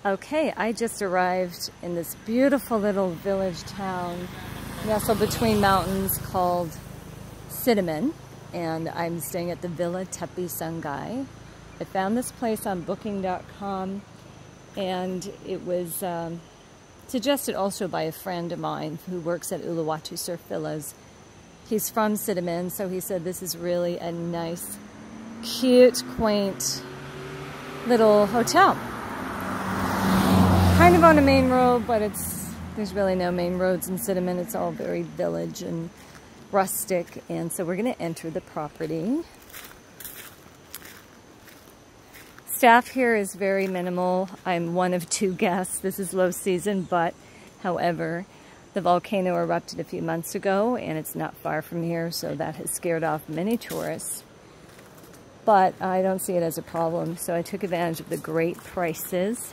Okay, I just arrived in this beautiful little village town nestled between mountains called Sidemen, and I'm staying at the Villa Tepi Sungai. I found this place on booking.com, and it was suggested also by a friend of mine who works at Uluwatu Surf Villas. He's from Sidemen, so he said this is really a nice, cute, quaint little hotel. Kind of on a main road, but there's really no main roads in Sidemen. It's all very village and rustic, and so we're going to enter the property. Staff here is very minimal. I'm one of 2 guests. This is low season, but however, the volcano erupted a few months ago, and it's not far from here, so that has scared off many tourists. But I don't see it as a problem, so I took advantage of the great prices.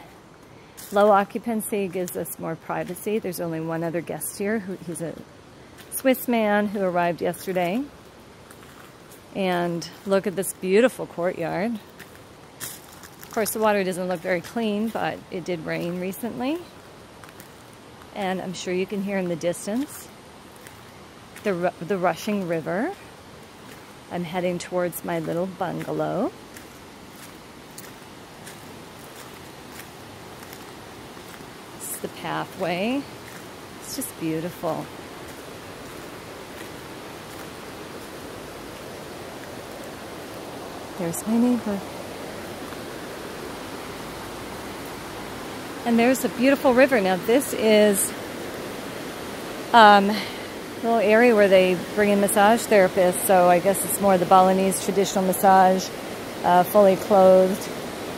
Low occupancy gives us more privacy. There's only one other guest here. He's a Swiss man who arrived yesterday. And look at this beautiful courtyard. Of course, the water doesn't look very clean, but it did rain recently. And I'm sure you can hear in the distance the rushing river. I'm heading towards my little bungalow. The pathway. It's just beautiful. There's my neighbor. And there's a beautiful river. Now this is a little area where they bring in massage therapists, so I guess it's more the Balinese traditional massage, fully clothed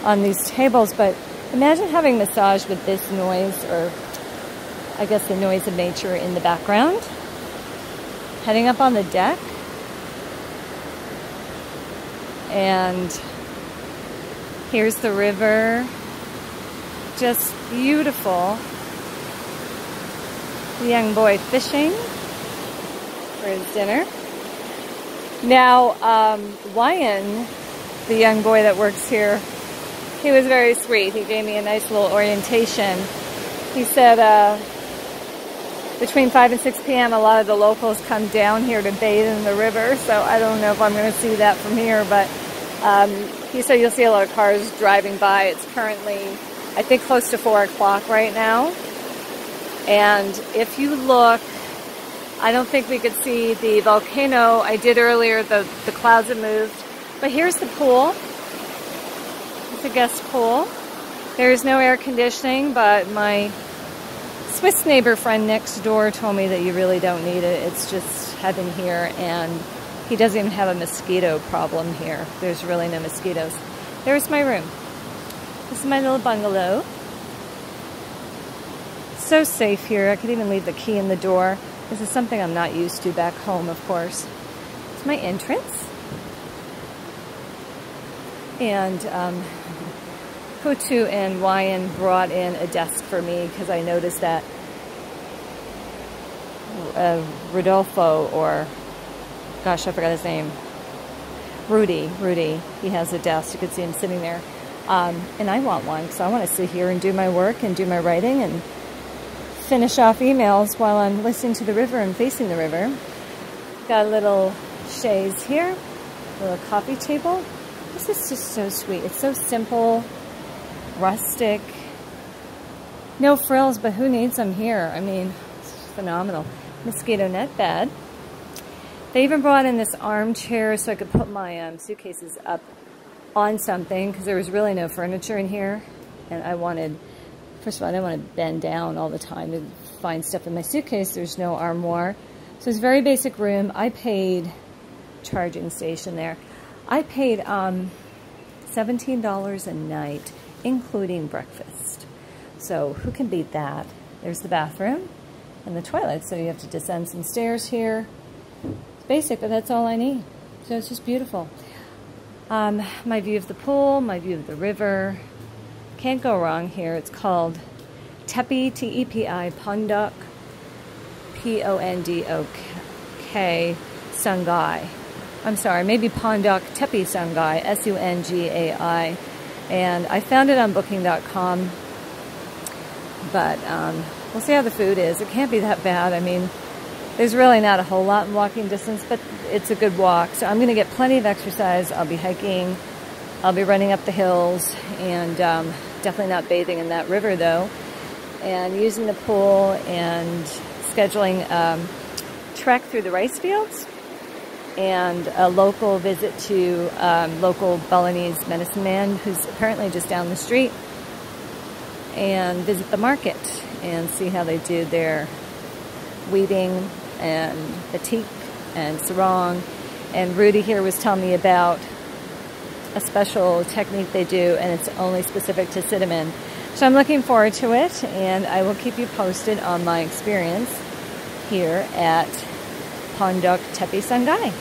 on these tables, but imagine having massage with this noise, or I guess the noise of nature in the background. Heading up on the deck. And here's the river. Just beautiful. The young boy fishing for his dinner. Now, Ryan, the young boy that works here, he was very sweet. He gave me a nice little orientation. He said between 5 and 6 p.m. a lot of the locals come down here to bathe in the river, so I don't know if I'm going to see that from here, but he said you'll see a lot of cars driving by. It's currently, I think, close to 4 o'clock right now. And if you look, I don't think we could see the volcano. I did earlier, the clouds have moved. But here's the pool. It's a guest pool. There is no air conditioning, but my Swiss neighbor friend next door told me that you really don't need it. It's just heaven here, and he doesn't even have a mosquito problem here. There's really no mosquitoes. There's my room. This is my little bungalow. So safe here. I could even leave the key in the door. This is something I'm not used to back home, of course. It's my entrance. And Putu and Ryan brought in a desk for me because I noticed that Rodolfo, or gosh, I forgot his name, Rudy, he has a desk. You could see him sitting there. And I want one because I want to sit here and do my work and do my writing and finish off emails while I'm listening to the river and facing the river. Got a little chaise here, a little coffee table. This is just so sweet. It's so simple, rustic, no frills, but who needs them here? I mean, it's phenomenal. Mosquito net bed. They even brought in this armchair so I could put my suitcases up on something because there was really no furniture in here. And I wanted, first of all, I didn't want to bend down all the time to find stuff in my suitcase. There's no armoire. So it's a very basic room. I paid, charging station there, I paid $17 a night, including breakfast. So who can beat that? There's the bathroom and the toilet. So you have to descend some stairs here. It's basic, but that's all I need. So it's just beautiful. My view of the pool, my view of the river. Can't go wrong here. It's called Tepi, T-E-P-I, Pondok, P-O-N-D-O-K, Sungai. I'm sorry, maybe Pondok Tepi Sungai, S-U-N-G-A-I. And I found it on booking.com. But we'll see how the food is. It can't be that bad. I mean, there's really not a whole lot in walking distance, but it's a good walk. So I'm going to get plenty of exercise. I'll be hiking. I'll be running up the hills, and definitely not bathing in that river though. And using the pool and scheduling trek through the rice fields and a local visit to local Balinese medicine man who's apparently just down the street, and visit the market and see how they do their weaving and batik and sarong. And Rudy here was telling me about a special technique they do, and it's only specific to Sidemen. So I'm looking forward to it, and I will keep you posted on my experience here at Pondok Tepi, Sungai.